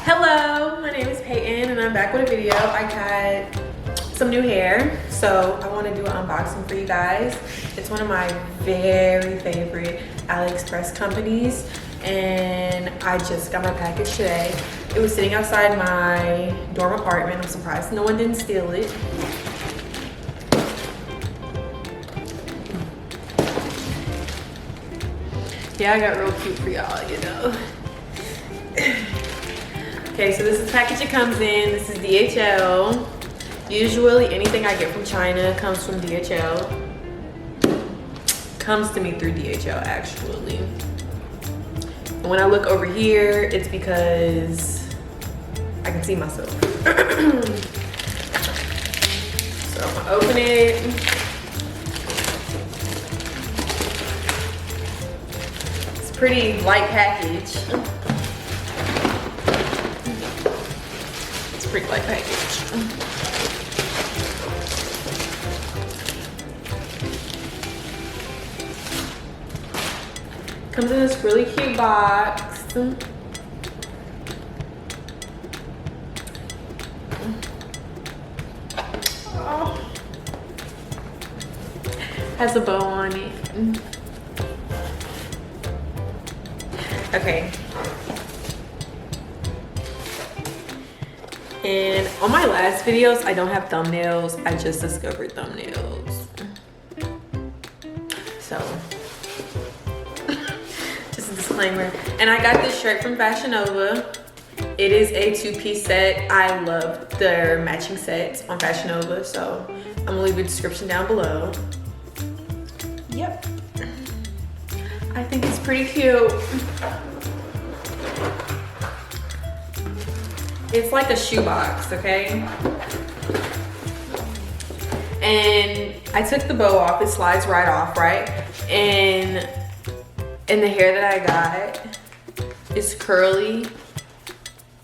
Hello, my name is Peyton and I'm back with a video. I got some new hair, so I want to do an unboxing for you guys. It's one of my very favorite AliExpress companies and I just got my package today. It was sitting outside my dorm apartment. I'm surprised no one didn't steal it. Yeah, I got real cute for y'all, you know. Okay, so this is the package it comes in. This is DHL. Usually anything I get from China comes from DHL. Comes to me through DHL actually. And when I look over here, it's because I can see myself. So I'm gonna open it. It's a pretty light package. Pretty light package. Comes in this really cute box. Oh. Has a bow on it. Okay. And on my last videos, I don't have thumbnails. I just discovered thumbnails. So, just a disclaimer. And I got this shirt from Fashion Nova. It is a two-piece set. I love their matching sets on Fashion Nova. So, I'm gonna leave a description down below. Yep. I think it's pretty cute. It's like a shoebox, okay? And I took the bow off, it slides right off, right? And the hair that I got is curly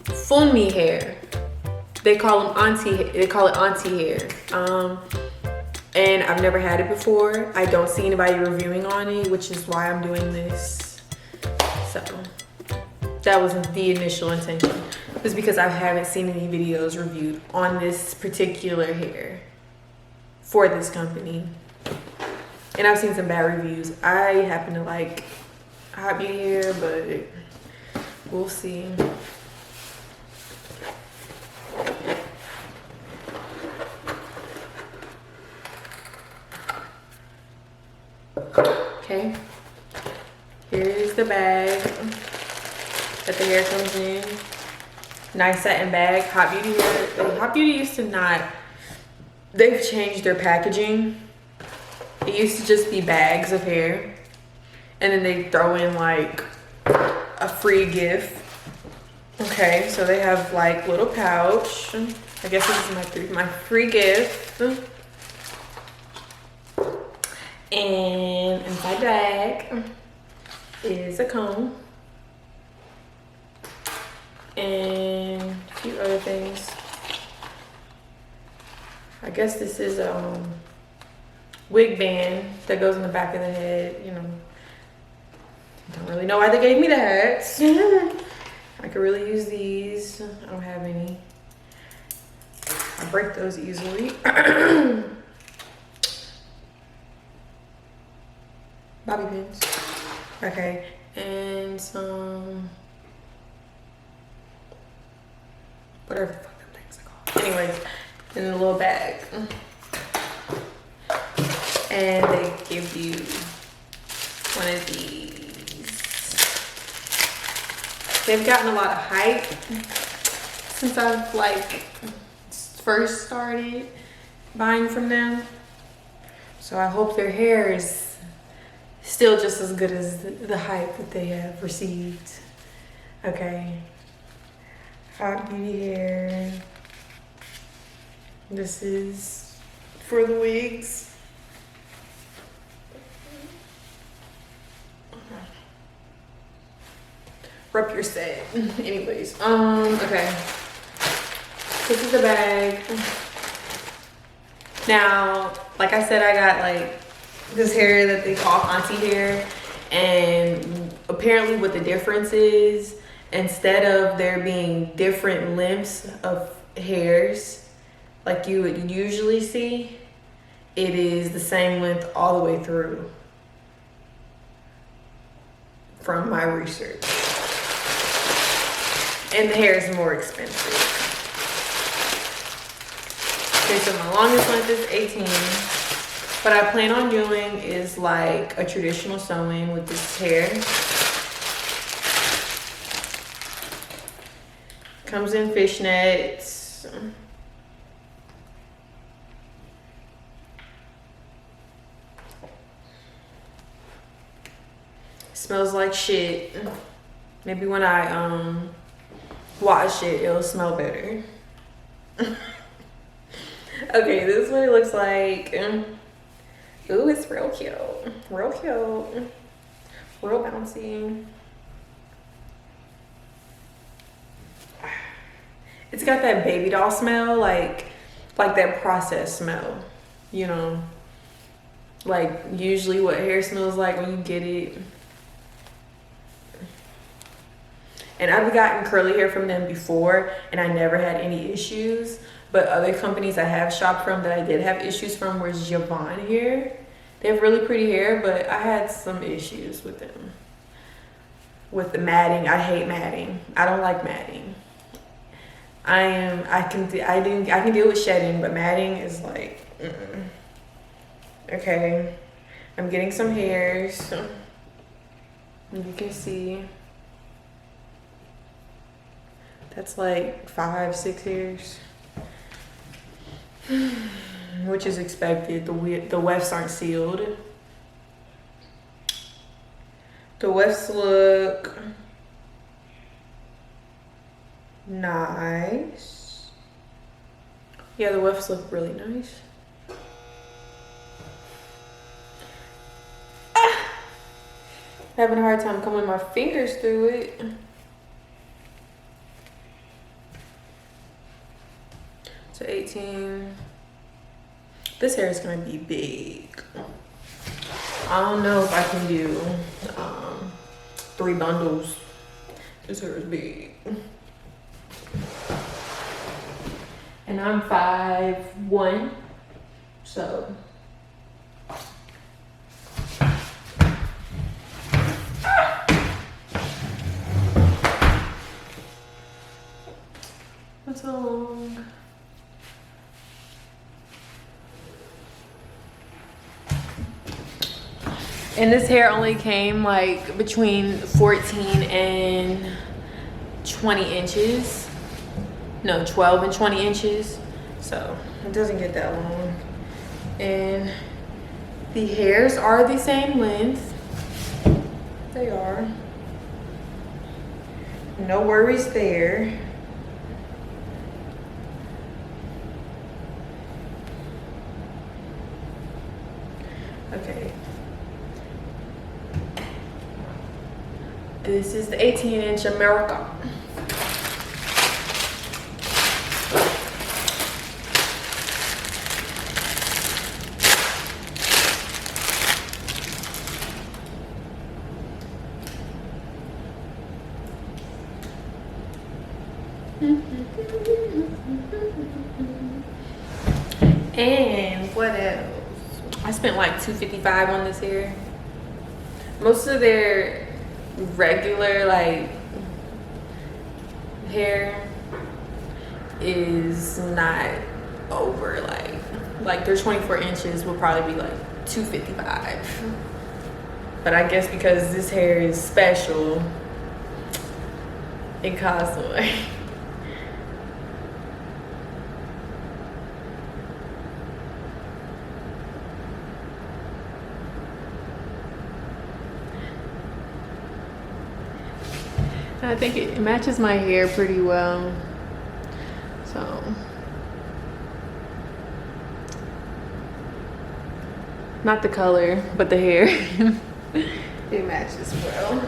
Funmi hair. They call it auntie hair. And I've never had it before. I don't see anybody reviewing on it, which is why I'm doing this. So that wasn't the initial intention. It's because I haven't seen any videos reviewed on this particular hair for this company. And I've seen some bad reviews. I happen to like hot beauty hair, but we'll see. Okay, here's the bag that the hair comes in. Nice satin bag. Hot Beauty hair. Hot Beauty used to not, they've changed their packaging. It used to just be bags of hair and then they throw in like a free gift. Okay, so they have like little pouch. I guess this is my free gift. And inside the bag is a comb and a few other things. I guess this is a wig band that goes in the back of the head. You know, don't really know why they gave me that. I could really use these. I don't have any. I break those easily. Bobby pins. Okay, and some, whatever the fuck them things are called. Anyways, in a little bag. And they give you one of these. They've gotten a lot of hype since I've like first started buying from them. So I hope their hair is still just as good as the hype that they have received. Okay. Hot Beauty hair. This is for the wigs. Rep your set. Anyways, okay. This is the bag. Now, like I said, I got like this hair that they call auntie hair, and apparently what the difference is instead of there being different lengths of hairs like you would usually see, it is the same length all the way through from my research. And the hair is more expensive. Okay, so my longest length is 18. What I plan on doing is like a traditional sewing with this hair. Comes in fishnets. Smells like shit. Maybe when I wash it, it'll smell better. Okay, this is what it looks like. Ooh, it's real cute. Real cute. Real bouncy. It's got that baby doll smell, like that processed smell, you know? Like usually what hair smells like when you get it. And I've gotten curly hair from them before and I never had any issues. But other companies I have shopped from that I did have issues from was Javon hair. They have really pretty hair, but I had some issues with them. With the matting, I hate matting. I don't like matting. I can deal with shedding, but matting is like, Okay, I'm getting some hairs. You can see. That's like 5-6 hairs. Which is expected. The wefts aren't sealed. The wefts look nice. Yeah, the wefts look really nice. Having a hard time coming my fingers through it. So 18. This hair is gonna be big. I don't know if I can do 3 bundles. This hair is big. And I'm 5'1", so. What's long? And this hair only came like between 14 and 20 inches. No, 12 and 20 inches. So it doesn't get that long. And the hairs are the same length. They are. No worries there. Okay. This is the 18-inch America. And what else? I spent like $255 on this hair. Most of their regular like hair is not over like their 24 inches will probably be like $255. But I guess because this hair is special, it costs more. I think it matches my hair pretty well. So not the color, but the hair. It matches well.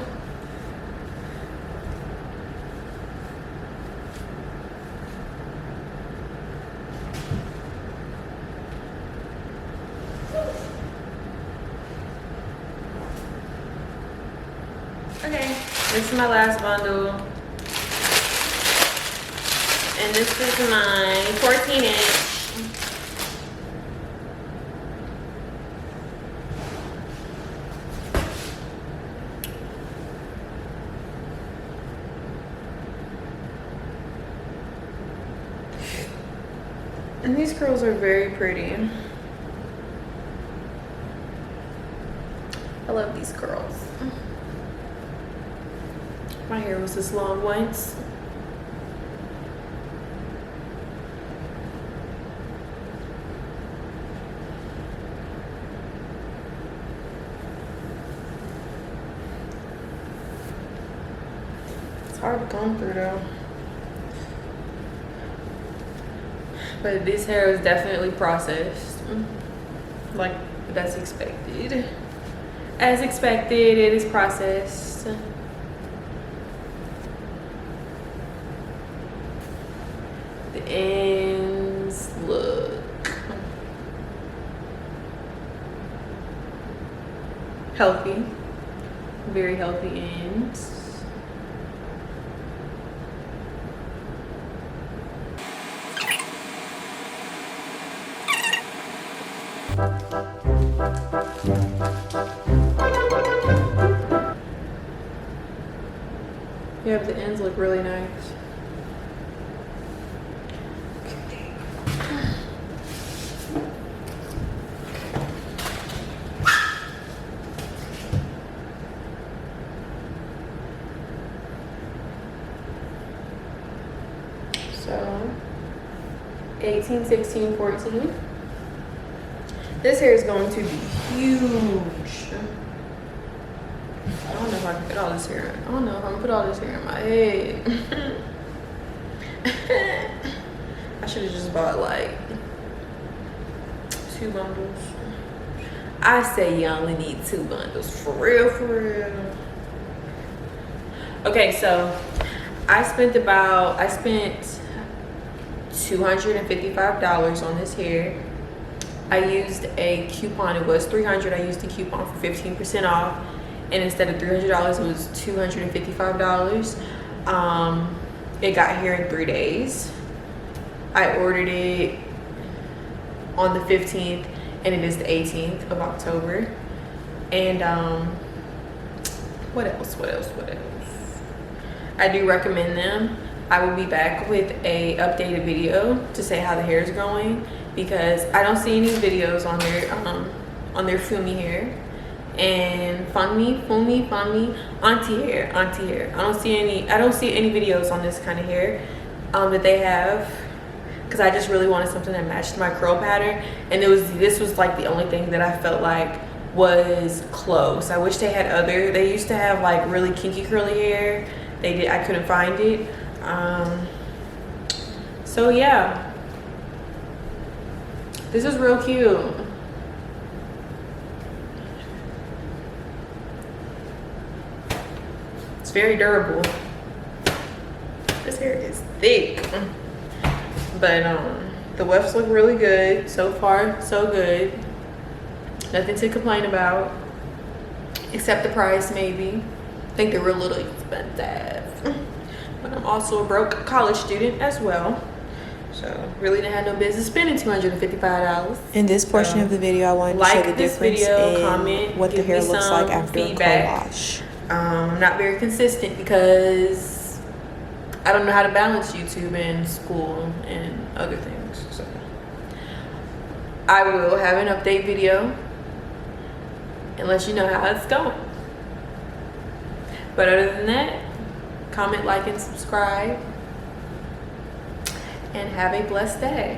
Okay, this is my last bundle. And this is my 14-inch. And these curls are very pretty. I love these curls. My hair was this long once. It's hard to comb through though. But this hair is definitely processed. Like, that's expected. As expected, it is processed. The ends look healthy. Very healthy ends. Yeah, the ends look really nice. So 18, 16, 14. This hair is going to be huge. I don't know if I can put all this hair in. I don't know if I'm gonna put all this hair in my head. I should have just bought like 2 bundles. I say you only need 2 bundles. For real, for real. Okay, so I spent $255 on this hair. I used a coupon. It was $300. I used a coupon for 15% off. And instead of $300, it was $255. It got here in 3 days. I ordered it on the 15th, and it is the 18th of October. And what else? I do recommend them. I will be back with a updated video to say how the hair is going, because I don't see any videos on their Funmi hair. And Funmi, auntie hair. I don't see any videos on this kind of hair that they have, because I just really wanted something that matched my curl pattern, and this was like the only thing that I felt like was close. I wish they had they used to have like really kinky curly hair. I couldn't find it. So yeah, this is real cute. Very durable. This hair is thick, but the wefts look really good so far. So good, nothing to complain about except the price. Maybe I think they were a little expensive, but I'm also a broke college student as well, so really didn't have no business spending $255. In this portion of the video, I wanted to show the difference in comment, what the hair looks like after feedback. a co-wash. I'm not very consistent because I don't know how to balance YouTube and school and other things. So I will have an update video and let you know how it's going. But other than that, comment, like, and subscribe. And have a blessed day.